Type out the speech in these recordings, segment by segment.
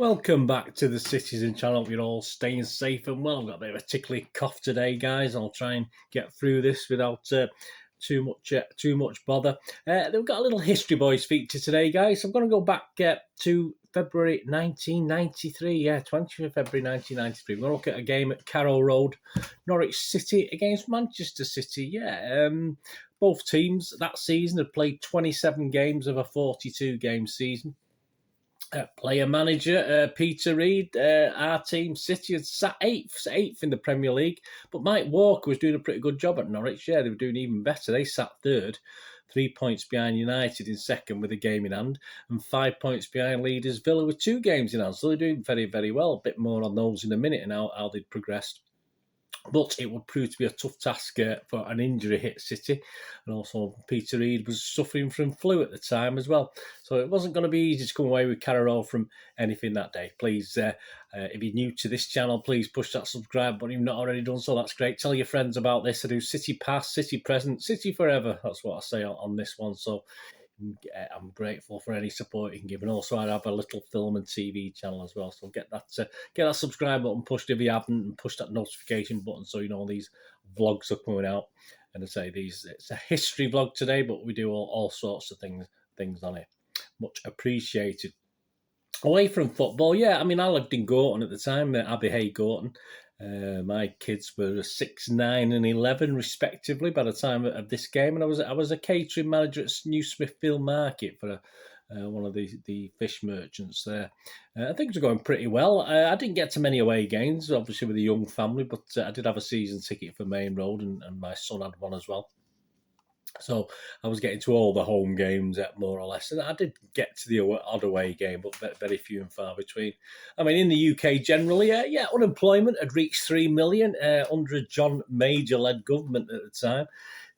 Welcome back to the Citizen channel. Hope you're all staying safe and well. I've got a bit of a tickly cough today, guys. I'll try and get through this without too much bother. We've got a little History Boys feature today, guys. I'm going to go back to February 1993. 20th of February 1993. We're going to look at a game at Carrow Road, Norwich City against Manchester City. Both teams that season had played 27 games of a 42-game season. Player manager Peter Reid, our team City had sat eighth in the Premier League, but Mike Walker was doing a pretty good job at Norwich. They were doing even better. They sat third, 3 points behind United in second with a game in hand, and 5 points behind leaders Villa with 2 games in hand. So they're doing very, very well. A bit more on those in a minute and how they'd progressed. But it would prove to be a tough task for an injury hit City. And also Peter Reid was suffering from flu at the time as well. So it wasn't going to be easy to come away with Carrow from anything that day. Please, if you're new to this channel, please push that subscribe button if you've not already done so. That's great. Tell your friends about this. I do City past, City present, City forever. That's what I say on this one. So I'm grateful for any support you can give, and also I have a little film and TV channel as well. So get that subscribe button pushed if you haven't, and push that notification button so you know these vlogs are coming out. And I say it's a history vlog today, but we do all sorts of things on it. Much appreciated. Away from football, I lived in Gorton at the time, Abbey Hay Gorton. My kids were 6, 9 and 11 respectively by the time of this game, and I was a catering manager at New Smithfield Market for one of the fish merchants there. Things were going pretty well. I didn't get to many away games, obviously with a young family, but I did have a season ticket for Main Road, and my son had one as well. So I was getting to all the home games more or less. And I did get to the odd away game, but very few and far between. In the UK generally, unemployment had reached 3 million under a John Major-led government at the time.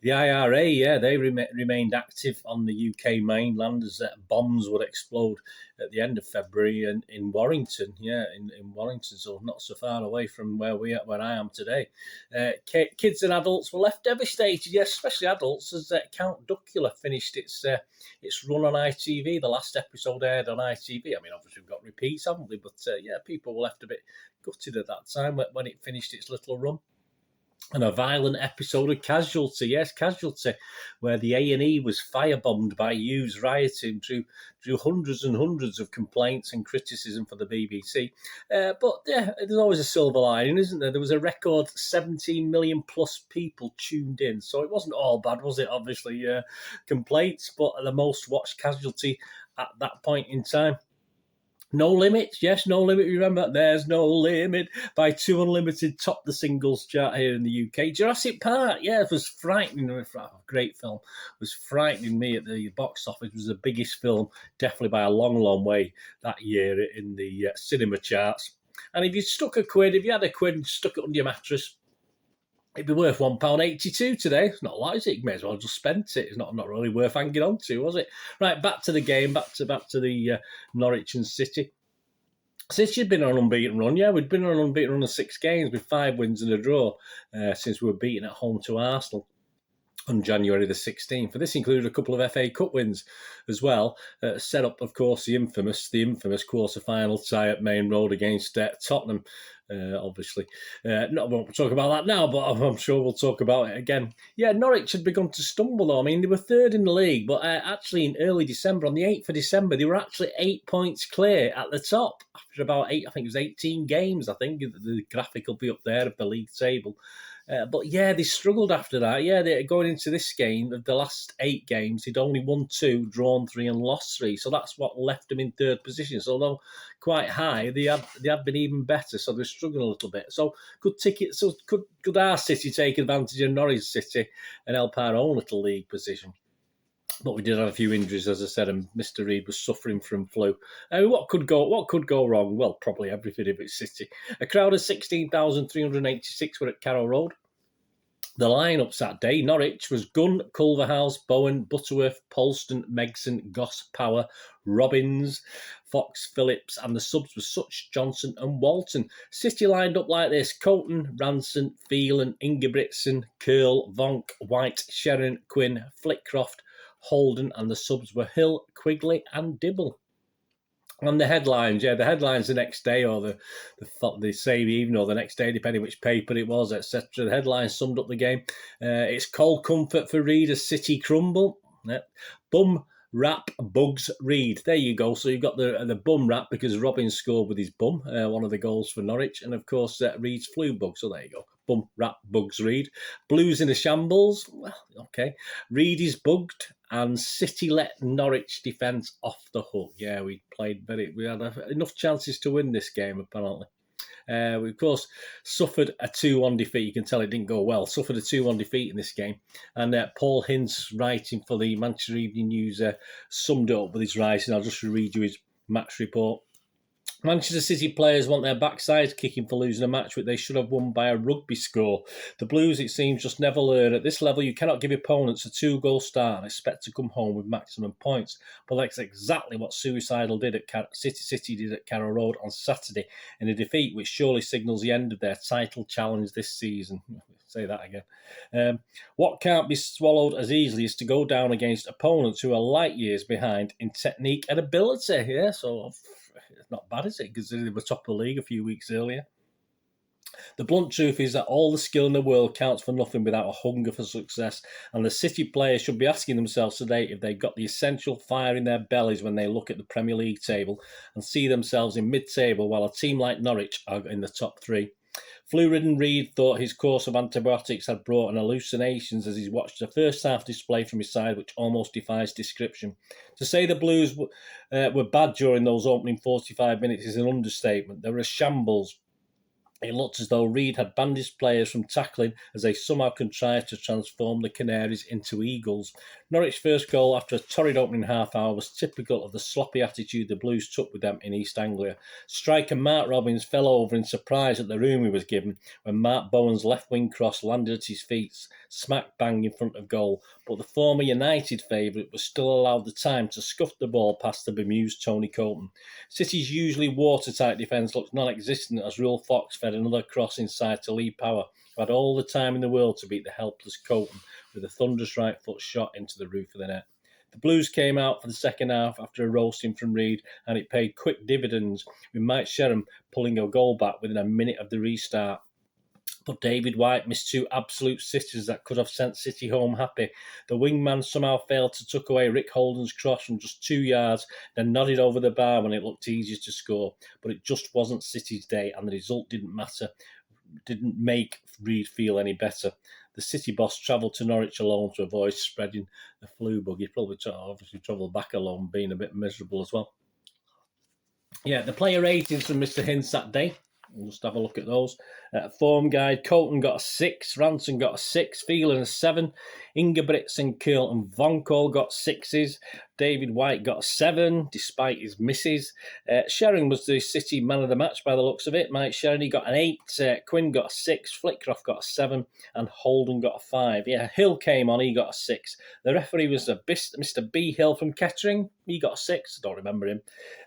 The IRA, they remained active on the UK mainland as bombs would explode at the end of February in Warrington, in Warrington, so not so far away from where I am today. Kids and adults were left devastated, especially adults, as Count Duckula finished its run on ITV. The last episode aired on ITV. Obviously we've got repeats, haven't we? But people were left a bit gutted at that time when it finished its little run. And a violent episode of Casualty, where the A&E was firebombed by youths rioting, drew hundreds and hundreds of complaints and criticism for the BBC. But there's always a silver lining, isn't there? There was a record 17 million plus people tuned in, so it wasn't all bad, was it? Obviously, complaints, but the most watched Casualty at that point in time. No Limit, No Limit, remember, There's No Limit by 2 Unlimited topped the singles chart here in the UK. Jurassic Park, it was frightening, great film, it was frightening me at the box office. It was the biggest film, definitely by a long, long way that year in the cinema charts. And if you had a quid and stuck it under your mattress, it'd be worth £1.82 today. It's not a lot, is it? You may as well just spent it. It's not really worth hanging on to, was it? Right, back to the game, back to the Norwich and City. City had been on an unbeaten run. We'd been on an unbeaten run of 6 games with 5 wins and a draw since we were beaten at home to Arsenal on January the 16th. This included a couple of FA Cup wins as well. Set up, of course, the infamous quarter-final tie at Main Road against Tottenham. Obviously, I won't talk about that now, but I'm sure we'll talk about it again. Norwich had begun to stumble though. They were third in the league, but actually in early December, on the 8th of December, they were actually 8 points clear at the top after about 18 games. I think the graphic will be up there of the league table. But they struggled after that. They're going into this game, of the last 8 games, they'd only won 2, drawn 3 and lost 3. So that's what left them in third position. So although quite high, they had been even better. So they're struggling a little bit. So could our City take advantage of Norwich City and help our own little league position? But we did have a few injuries, as I said, and Mr. Reid was suffering from flu. What could go wrong? Well, probably everything if it's City. A crowd of 16,386 were at Carrow Road. The lineups that day: Norwich was Gunn, Culverhouse, Bowen, Butterworth, Polston, Megson, Goss, Power, Robbins, Fox, Phillips, and the subs were Such, Johnson and Walton. City lined up like this: Colton, Ranson, Phelan, Ingebrigtsen, Curl, Vonk, White, Sherrin, Quinn, Flitcroft, Holden, and the subs were Hill, Quigley and Dibble. On the headlines, yeah, the headlines the next day or the same evening or the next day, depending which paper it was, etc. The headlines summed up the game. It's cold comfort for Reid as City crumble. Bum rap bugs Reid. There you go. So you've got the bum rap because Robin scored with his bum, one of the goals for Norwich, and of course Reid's flu bug. So there you go. Bum rap bugs Reid. Blues in a shambles. Well, okay. Reid is bugged. And City let Norwich defence off the hook. Yeah, we had enough chances to win this game, apparently. We, of course, suffered a 2-1 defeat. You can tell it didn't go well. Suffered a 2-1 defeat in this game. And Paul Hintz, writing for the Manchester Evening News, summed it up with his writing. I'll just read you his match report. Manchester City players want their backsides kicking for losing a match which they should have won by a rugby score. The Blues, it seems, just never learn. At this level, you cannot give opponents a 2-goal start and expect to come home with maximum points. But that's exactly what Suicidal did at City did at Carrow Road on Saturday in a defeat which surely signals the end of their title challenge this season. Say that again. What can't be swallowed as easily is to go down against opponents who are light years behind in technique and ability. Yeah, so it's not bad, is it? Because they were top of the league a few weeks earlier. The blunt truth is that all the skill in the world counts for nothing without a hunger for success, and the City players should be asking themselves today if they've got the essential fire in their bellies when they look at the Premier League table and see themselves in mid-table while a team like Norwich are in the top three. Flu-ridden Reid thought his course of antibiotics had brought on hallucinations as he watched the first half display from his side, which almost defies description. To say the Blues were bad during those opening 45 minutes is an understatement. They were a shambles. It looked as though Reid had banned his players from tackling as they somehow contrived to transform the Canaries into eagles. Norwich's first goal after a torrid opening half hour was typical of the sloppy attitude the Blues took with them in East Anglia. Striker Mark Robins fell over in surprise at the room he was given when Mark Bowen's left wing cross landed at his feet, smack bang in front of goal, but the former United favourite was still allowed the time to scuff the ball past the bemused Tony Coulton. City's usually watertight defence looked non-existent as Real Fox fed another cross inside to Lee Power, who had all the time in the world to beat the helpless Coulton with a thunderous right foot shot into the roof of the net. The Blues came out for the second half after a roasting from Reid, and it paid quick dividends, with Mike Sherham pulling a goal back within a minute of the restart. But David White missed two absolute sitters that could have sent City home happy. The wingman somehow failed to tuck away Rick Holden's cross from just 2 yards, then nodded over the bar when it looked easier to score. But it just wasn't City's day, and the result didn't matter. It didn't make Reid feel any better. The City boss travelled to Norwich alone to avoid spreading the flu bug. He probably obviously travelled back alone, being a bit miserable as well. Yeah, the player ratings from Mr. Hintz that day. We'll just have a look at those. Form guide, Coulton got a 6, Ranson got a 6, Phelan a 7, Ingebrigtsen and Curl and Vonko got 6s, David White got a 7, despite his misses. Sherring was the City man of the match by the looks of it. Mike Sherring, he got an 8, Quinn got a 6, Flitcroft got a 7, and Holden got a 5. Yeah, Hill came on, he got a 6. The referee was Mr. B. Hill from Kettering. He got a 6, I don't remember him.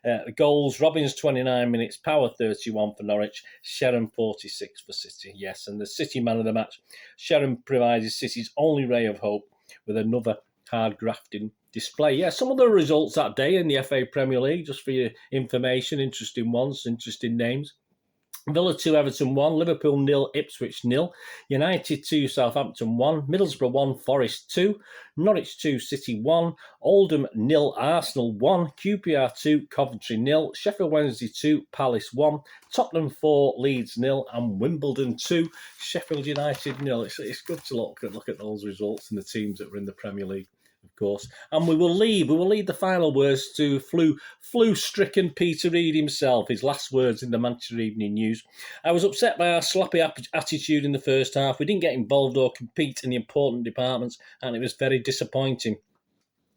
The goals, Robbins 29 minutes, Power 31 for Norwich, Sherring 46 for City. Yes, and the City man of the match, Sherring provided City's only ray of hope with another hard grafting display. Yeah, some of the results that day in the FA Premier League, just for your information, interesting ones, interesting names. Villa 2, Everton 1, Liverpool 0, Ipswich 0, United 2, Southampton 1, Middlesbrough 1, Forest 2, Norwich 2, City 1, Oldham 0, Arsenal 1, QPR 2, Coventry 0, Sheffield Wednesday 2, Palace 1, Tottenham 4, Leeds 0, and Wimbledon 2, Sheffield United 0. It's good to look at those results and the teams that were in the Premier League, of course. And we will leave the final words to flu-stricken Peter Reid himself, his last words in the Manchester Evening News. I was upset by our sloppy attitude in the first half. We didn't get involved or compete in the important departments, and it was very disappointing.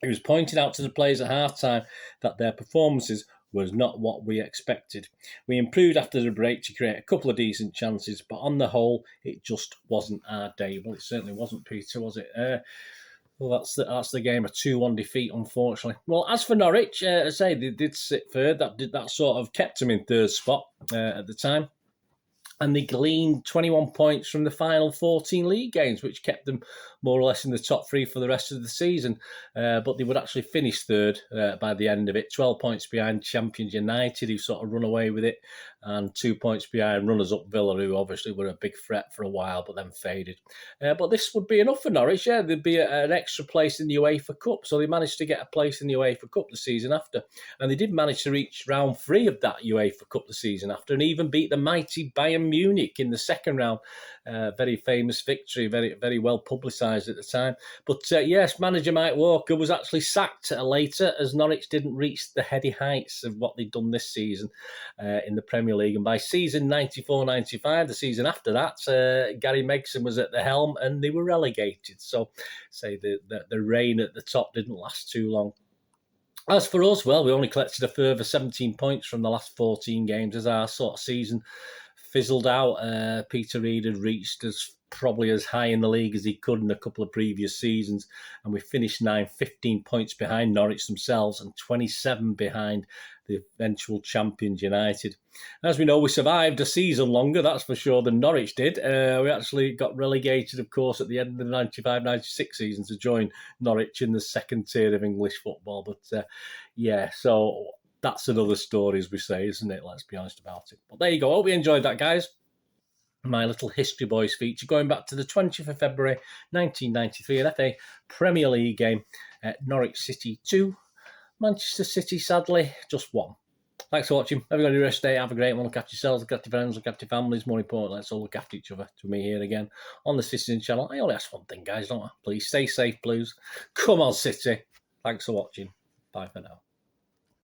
He was pointing out to the players at half-time that their performances was not what we expected. We improved after the break to create a couple of decent chances, but on the whole, it just wasn't our day. Well, it certainly wasn't, Peter, was it? Well, that's the game, a 2-1 defeat, unfortunately. Well, as for Norwich, I say they did sit third. That sort of kept them in third spot at the time. and they gleaned 21 points from the final 14 league games, which kept them more or less in the top three for the rest of the season. But they would actually finish third by the end of it, 12 points behind champions United, who sort of run away with it, and 2 points behind runners-up Villa, who obviously were a big threat for a while, but then faded. But this would be enough for Norwich. Yeah, there'd be an extra place in the UEFA Cup, so they managed to get a place in the UEFA Cup the season after. And they did manage to reach round 3 of that UEFA Cup the season after, and even beat the mighty Bayern Munich in the second round. Very famous victory, very, very well publicised at the time. But yes, manager Mike Walker was actually sacked later, as Norwich didn't reach the heady heights of what they'd done this season in the Premier League. And by season 94-95, the season after that, Gary Megson was at the helm and they were relegated. So say the reign at the top didn't last too long. As for us, well, we only collected a further 17 points from the last 14 games as our sort of season fizzled out. Peter Reid had reached probably as high in the league as he could in a couple of previous seasons, and we finished 15 points behind Norwich themselves and 27 behind the eventual champions United. As we know, we survived a season longer, that's for sure, than Norwich did. We actually got relegated, of course, at the end of the 95-96 season to join Norwich in the second tier of English football. But yeah, so that's another story, as we say, isn't it? Let's be honest about it. But there you go. Hope you enjoyed that, guys. My little History Boys feature going back to the 20th of February 1993, an FA Premier League game at Norwich City 2, Manchester City, sadly, just 1. Thanks for watching. Have a good rest of the day. Have a great one. Look after yourselves, look after your friends, look after your families. More importantly, let's all look after each other. To me here again on the Citizen channel. I only ask one thing, guys, don't I? Please stay safe, Blues. Come on, City. Thanks for watching. Bye for now.